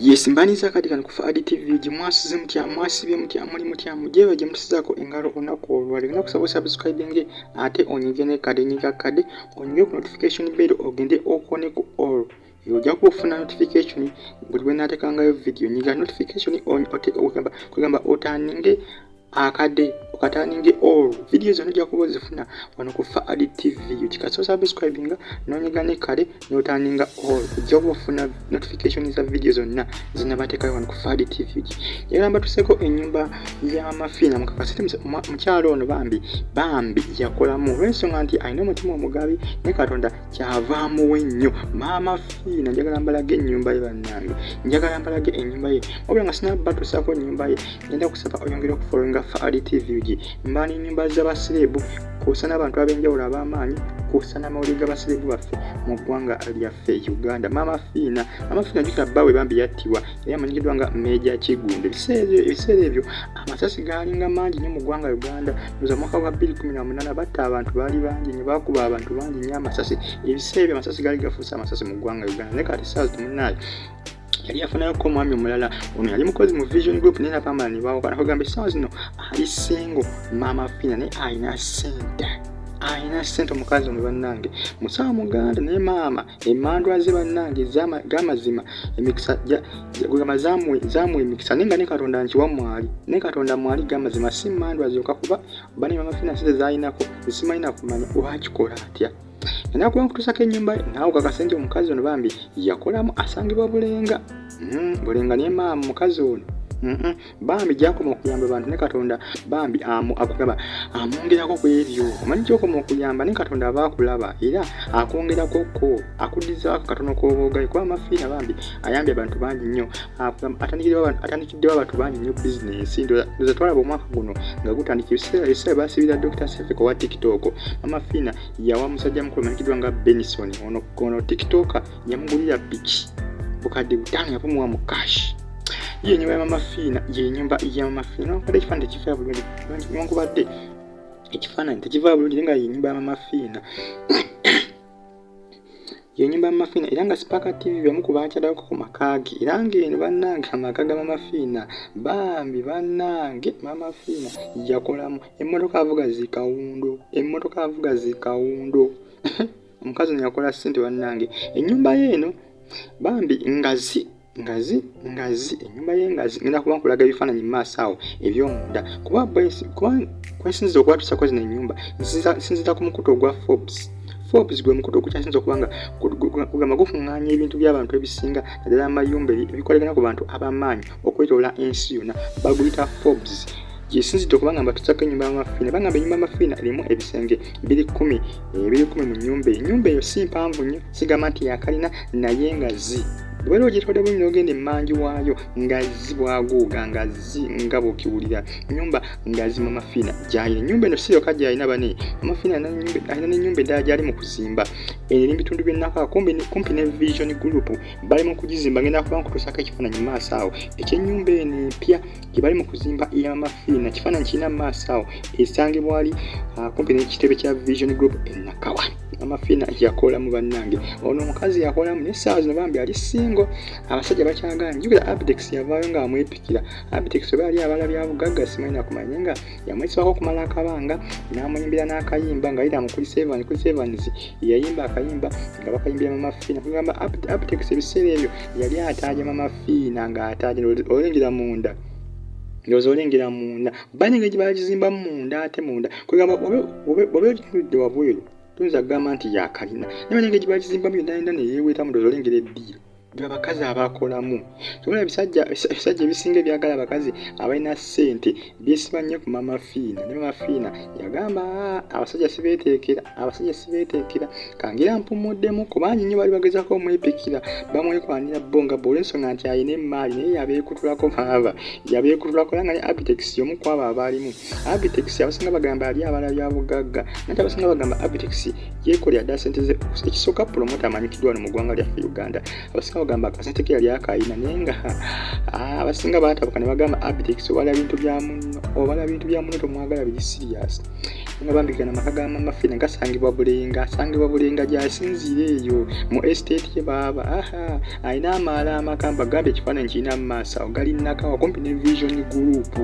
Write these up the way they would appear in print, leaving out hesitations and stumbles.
Yes, mbaniza kati kano kufa Adi TV jimwasize mutya mwasibye mutya muli mutya mujewe je mutisizako engalo onako olwali na kusaba subscribing ate onyige ne kade nyika kade onyige ku notification bell ogende okone ku all yojja kufuna notification buli bwe natekangayo video nyiga notification on ote kugamba otaninge akade okataninge all videos onojja kubozifuna wano kufa Adi TV ukikaso subscribing nonyiga ne kade notaninga all ojja kufuna notification za videos onna zinabatekayo wano kufa Adi TV yagamba tuseko ennyumba ya Maama Fina mukakasite mukyalo ono bambi yakolamu olw'ensonga nti alina omutima omugabi ne Katonda kyavaamu wennyo Maama Fina njagala mbalage ennyumba ye bannange njagala mbalage ennyumba ye wabula nga sinabba tusako ennyumba ye ngenda kusaba oyongere okufollowinga fa Adi TV mbani ennyumba z'abasirebu kusana abantu ab'enjawulo ab'amaanyi kusana amawulire g'abasirebu baffe mu ggwanga lyaffe Uganda Maama Fina jjukira bbawe bambi yattibwa yali amanyikiddwa nga Meeja Kigunda ebiseera ebyo amasasi gaalinga mangi nnyo mu ggwanga Uganda ndoza mwaka gwa 2018 batta abantu baali bangi nnyo baakuba abantu bangi nnyo amasasi ebiseera ebyo amasasi gaali gafuuse amasasi mu ggwanga Uganda ne kati saazi tumunaali yali afunayoko omwami omulala ono yali mukozi mu Vision Group naye napamala ne baawukana kugamba essaawa zino ali singo Maama Fina naye alina ssente omukazi ono bannange musawo muganda naye maama emmandwa ze bannange g'amazima emikisa gama zaamu emikisa naye nga ne Katonda nkiwamwali ne Katonda mwali g'amazima si mmandwa zokka kuba bane Maama Fina ssente zaalinako zisimanyina kumanya wakikola atya enakuba nkutusako ennyumba naawe kakasente omukazi ono bambi yakolamu asangibwa bulenga naye maama mukazi ono bambi gyakoma okuyamba abantu ne Katonda bambi akugaba amwongerako ku ebyo omanyi kyokoma okuyamba ne Katonda aba akulaba era akwongerakoko akuddizaako katono k'oboogaye kuba Maama Fina bambi ayambye abantu bangi nnyo atandikiddewo abantu bangi nnyo bizinensi ndoza twalaba omwaka guno nga gutandikira ebiseera baasibira Dr. Sefeko wa TikTok Maama Fina yawa musajja mukulu amanyikiddwa nga Benison ono TikTok yamugulira piki bukadde 5 yapumuwa mu cash ye nyumba ya Maama Fina ye nyumba ya Maama Fina nkadde ekifaananyi tekivaa bulungi newankubadde ekifaananyi tekivaa bulungi nga ye nyumba ya Maama Fina ye nyumba ya Maama Fina era nga Spark TV byamu ku baakyalako ku makaagi era ng'eno bannange amaka ga Maama Fina bambi bannange Maama Fina yakolamu emmotoka avuga zikawundo omukazi ono yakola ssente bannange ennyumba ye eno bambi ngazi ennyumba y'engazi ngenda kuba nkulaga ebifaananyi mu maaso awo eby'omunda kuba kwensinziza okubatusako zino ennyumba nsinziza ku mukutu ogwa Forbes gwe mukutu ogukyasinza okuba nga kugamba gukuŋŋaanya ebintu by'abantu ebisinga naddala amayumba ebikolegana ku bantu ab'amaanyi okwetoola ensi yonna baguyita Forbes yesinzidde okubanga mbatusako ennyumba ya Maama Fina bagamba ennyumba ya Maama Fina erimu ebisenge 210 mu nnyumba eyo si mpanvu nnyo sigamba nti yakalina naye ngazi bwera ogitwadde bulungi n'ogenda emmanju waayo ngazi bwaguuga ngazi nga bw'okiwulira nyumba ngazi Maama Fina gy'alina ennyumba eno si yokka gy'alina bane Maama Fina alina n'ennyumba endala gy'ali mu kuzimba eri mu bitundu by'ennaka kumpi ne Vision Group bali mu kugizimba ngenda kuba nkutusako ekifaananyi mu maaso awo ekyennyumba eno empya gye bali mu kuzimba eya Maama Fina kifaananyi kirina mu maaso awo esangibwa ali kumpi n'ekitebe kya Vision Group ennakawa Maama Fina yakola mu bannange ono omukazi yakolamu n'essaawa zino bambi ali singo abasajja bakyagaana njukira Abdex yavaayo nga amwepikira Abdex oba yali abala bya bugagga simanyi nakumanya nga yamwesibako okumala akabanga n'amuyimbira n'akayimba nga yita mu kuli Sevens yayimba akayimba nga bakayimbira Maama Fina kugamba Abdex ebiseera ebyo yali ataaja Maama Fina nga ataaja olengera munda banenge gye bagizimba munda ate munda kugamba oba ogitulidde wabweru tuyinza kugamba nti yakalina naye banenge gye bagizimbamu yonna neyeeweta mudozi olengera eddiiro abakazi abakolamu tubona ebisajja ebisinga ebyagala abakazi abalina ssente byesiba nnyo ku Maama Fina ne Maama Fina yagamba abasajja sibeeteekera kangira mpumuddemu kubangi nnyo bali bagezako omwepikira bamwekwanira bonga olw'ensonga nti alina emmaali naye yabeekutulako maaba yabeekutulako era nga ne Abitex y'omu ku abo abaalimu Abitex abasinga bagamba ali abala bya bugagga nate abasinga bagamba Abitex yeekolera ddala ssente ze ekisooka promota amanyikiddwa wano mu ggwanga lyaffe Uganda abasinga nakawo gamba akasente ke yali akayina naye nga abasinga baatabuka ne bagamba abitex obala bintu bya muno tomwagala biri serious nga bambikana maka ga Maama Fina gasangibwa bulenga gyasinzire eyo mu estate ye baba ayina amaala amakamba gambe ekifaananyi kirina mu maaso galinakawo kumpi ne vision group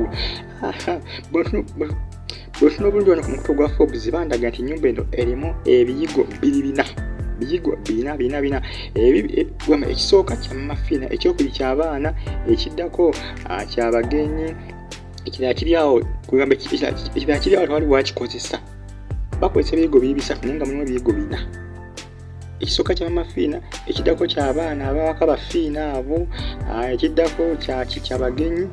bwetuna obulungi wano ku mukutu gwa Forbes bandaga nti ennyumba eno erimu ebiyigo bina ekisooka kya Maama Fina, ekyokubiri ky'abaana, ekiddako ky'abagenyi, ekirala kiri awo tewali wakikozesa bakozesa ebiyigo biri bisatu naye nga mulimu ebiyigo bina. Ekisooka kya Maama Fina, ekiddako ky'abaana abawaka bafiina abo, ekiddako ky'abagenyi,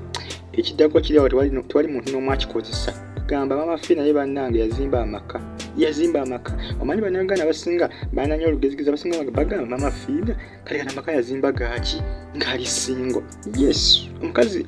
ekiddako kiri awo tewali muntu n'omu akikozesa. Gamba Maama Fina ye bannange yazimba amaka. Omanyi bannayuganda abasinga bananya olugezigezi abasinga bagamba Maama Fina kale kana amaka yazimba gaaki ng'ali singo. Yes, omukazi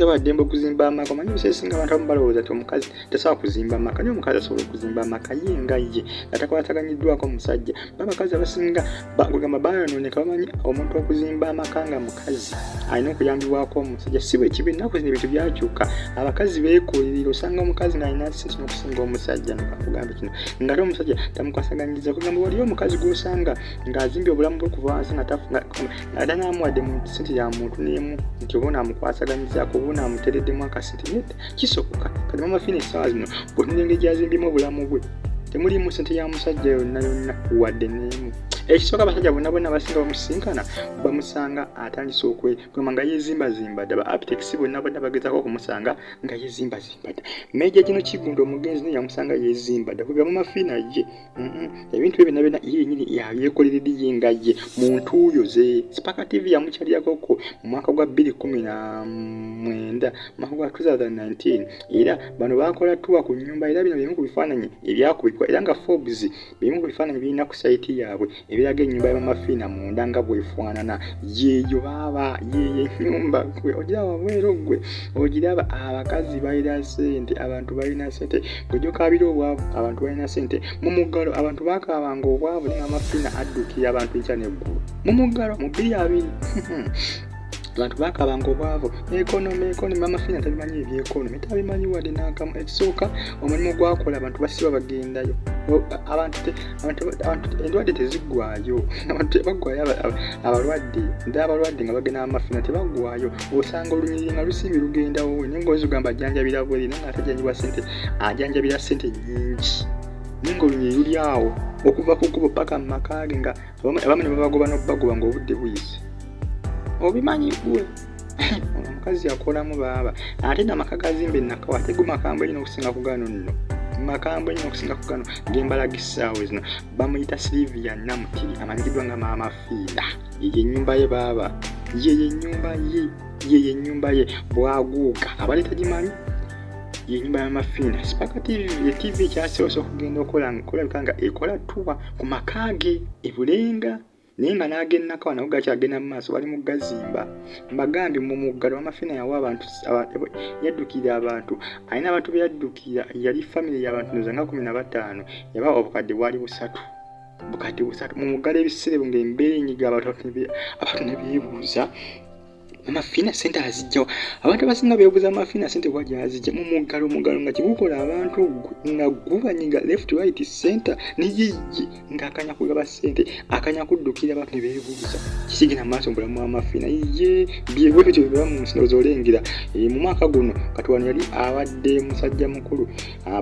awa ddembe okuzimba amaka. Omanyi biseesinga abantu abamu balowooza nti omukazi tasobola kuzimba amaka, naye omukazi asobola okuzimba amaka ye nga ye nga takwataganyiddwako omusajja. Abakazi abasinga bagamba bayonooneka bamanyi omuntu okuzimba amaka nga mukazi alina okuyambibwako omusajja. Si bwe kibi, ennaku zino ebintu byakyuka, abakazi beekolerera, osanga omukazi ng'alina ssente n'okusinga omusajja. Nokugamba kino nga ate omusajja tamukwasaganyiriza. Kugamba waliyo omukazi gw'osanga ng'azimbye obulamu bwe kuva wansi nga tanaamuwadde mu ssente ya muntu n'emu nti oba onaamukwasaganyirizaako oba onaamutereddemu akasente. Nedda kisoboka. Kati Maama Fina essaawa zino bw'otunula engeri gy'azimbyemu obulamu bwe temulimu ssente ya musajja yonna wadde n'emu. Ekisooka abasajja bonna basinga bamusinkana bamusanga atandise okwegamba nga yeezimbazimba dda. Ba-apitex bonna bagezaako okumusanga nga yeezimbazimba dda. Meeja gino Kigunda omugenzi naye yamusanga yeezimba dda. Kugamba Maama Fina ye ebintu bye byonna ye yennyini yabyekoleredde ye nga ye mu ntuuyo ze. Spark TV yamukyalyakoko mu mwaka gwa 2019 mu mwaka gwa 2019 era bano baakola tuwa ku nnyumba era bino bimu ku bifaananyi ebyakubikwa era nga Forbes bimu ku bifaananyi birina ku sayiti yaabwe ebiraga ennyumba ya Maama Fina munda nga bwefaanana. Yeeyo baba yeeyo ennyumba gwe ogira wabweru gwe ogiraba. Abakazi balina ssente, abantu balina ssente, bw'ojokabira obwavu abantu balina ssente. Mu muggalo abantu baakaabanga obwavu naye Maama Fina addukira abantu enkya n'eggulu mu muggalo mu 2 abantu baakaabanga obwavu. Ekonomi Maama Fina tabimanyi ebyekonomi, tabimanyi wadde n'akamu. Ekisooka omulimu gwakola abantu basiba bagendayo. Endwadde teziggwayo, abantu tebaggwayo. Abalwadde nga bagenda Maama Fina tebaggwayo. Osanga olunyiriri nga lusimbi lugendawo naye ng'ozigamba ajjanjabira bweri naye nga atajjanjibwa ssente, ajjanjabira ssente nnyingi naye ng'olunyiriri luli awo okuva ku kkubo paka mu maka ge nga abamu ne babagoba n'okubagoba ng'obudde buyise. Obimanyi gwe omukazi akolamu baba ate n'amaka gazimbe nakawo ate gu makambo ennyo okusinga ku gano nno. Makambo ennyo okusinga ku gano g'embalagisaawo zino. Bamuyita Sylvia Namutiri amanyikiddwa nga Maama Fina. Ye ennyumba ye baba, ye ennyumba ye bwaguuga abali tagimanyi ye ennyumba ya Maama Fina. Spark TV ye TV ekyasoose okugenda okolabika nga ekola tuwa ku maka ge ebulenga naye nga n'agennakawo nago gakyagenda mu maaso bali mu gazimba. Mbagambye mu muggalo Maama Fina yawa abantu yaddukira abantu, alina abantu be yaddukira yali famire y'abantu ndoza nga 15 yabawa obukadde bwali busatu mu muggalo ebiseera ng'embeera enyiga abantu ne beebuuza Maama Fina ssente azijjawa. Abantu abasinga beebuuza Maama Fina ssente wa gy'azijja mu muggalo nga kibukola abantu nga gubanyiga left right center n'iyijji ng'akanya kugaba ssente akanya kuddukira abantu ne beebuuza kisigenda mu maaso mu bulamu bwa Maama Fina. Bwe bityo biba mu nsi n'ozolengera mu mwaka guno kati wano yali awadde musajja mukulu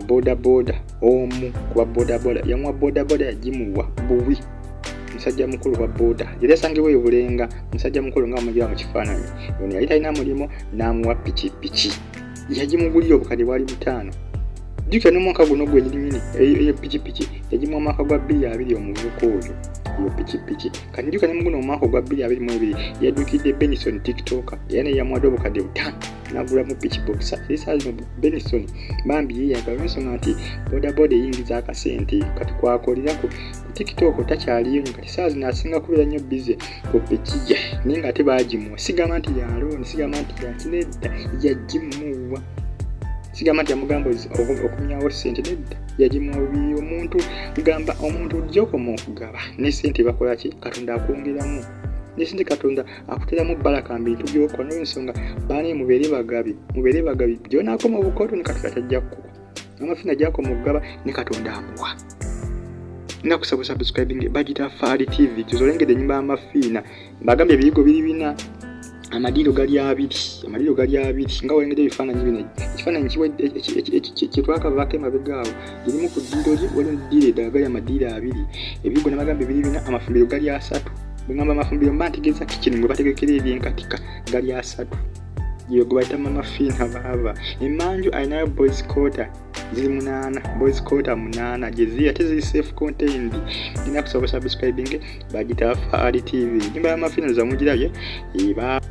bodaboda omu kuba bodaboda yamuwa bodaboda yagimuwa buwi. Musajja mukulu wa boda yali asangibwa ebulenga. Musajja mukulu nga amujja mu kifaananyi ono yali talina mulimu n'amuwa pikipiki yagimugulira obukadde bwali 5. Jjukira n'omwaka guno gwe nyini eyo pikipiki yagimuwa mwaka gwa 2020 omuvubuka oyo iyo pikipiki. Kati jjukira ne muguno omwaka gwa 2022 yaddukidde Benison TikToker era ne yamuwadde obukadde 5 n'agula mu pitch boxer. Esa zino Benison bambi yeyagala ensonga nti bodaboda eyingiza akasente kati kwakolera ku TikTok takyaliyo kati saa zino asinga kubeera nnyo busy ku pitch ye naye nga ate baagimuwa. Sigamba nti yalooni, sigamba nti yakinedda yagimuwa, sigamba nti yamugamba okumyawo ssente nedda yagimuwa. Omuntu gamba omuntu ojja okoma okugaba ne ssente bakola ki Katonda akwongeramu. Nesinde Katonda akuteramu baraka mbintu by'okola n'ensonga baani mubeere bagabi by'onaakoma obukoto ne Katonda tajja kukuwa. Maama Fina gy'akoma okugaba ne Katonda amuwa. Nakusaba subscribing bagita Faali TV tuzolengedde ennyumba ya Maama Fina mbagambye ebiyigo biri bina amadiiro gali abiri nga walengedde ebifaananyi bino ekifaananyi kye twakavaako emabega awo girimu ku ddiiro lye waliwo eddiiro eddala gali amadiiro abiri ebiyigo n'amagambye biri bina amafumbiro gali 3 bwe ngamba amafumbiro mba ntegeeza kitchen gwe bategekera eby'enkatika gali 3 yo gwe bayita Maama Fina baaba emmanju alinayo boys quarter ziri 8 boys quarter 8 gyeziri ate ziri safe contained. Nina kusaba subscribing bagita Faali TV ennyumba ya Maama Fina zamugirabye eba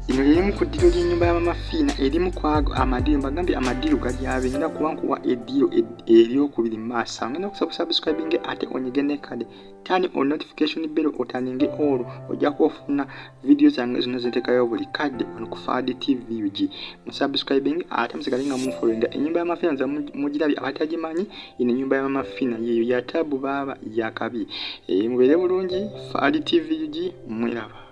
ino erimu ku ddiiro ly'ennyumba ya Maama Fina erimu kwago amadiiro mbagambye amadiiro gali abiri nina kubankuwa eddiiro eryokubiri mu maaso ngenda kusaba subscribing ate onyige ne kade turn on notification bell otaninge all ojja kufuna video zange zonna zenteekayo buli kadde ono ku Faali TV UG mu subscribing ate musigale nga munfollowinga ennyumba ya Maama Fina zamugirabye abatagimanyi ino ennyumba ya Maama Fina yeyo yatabu baaba Yakabi mubeere bulungi Faali TV UG mweraba.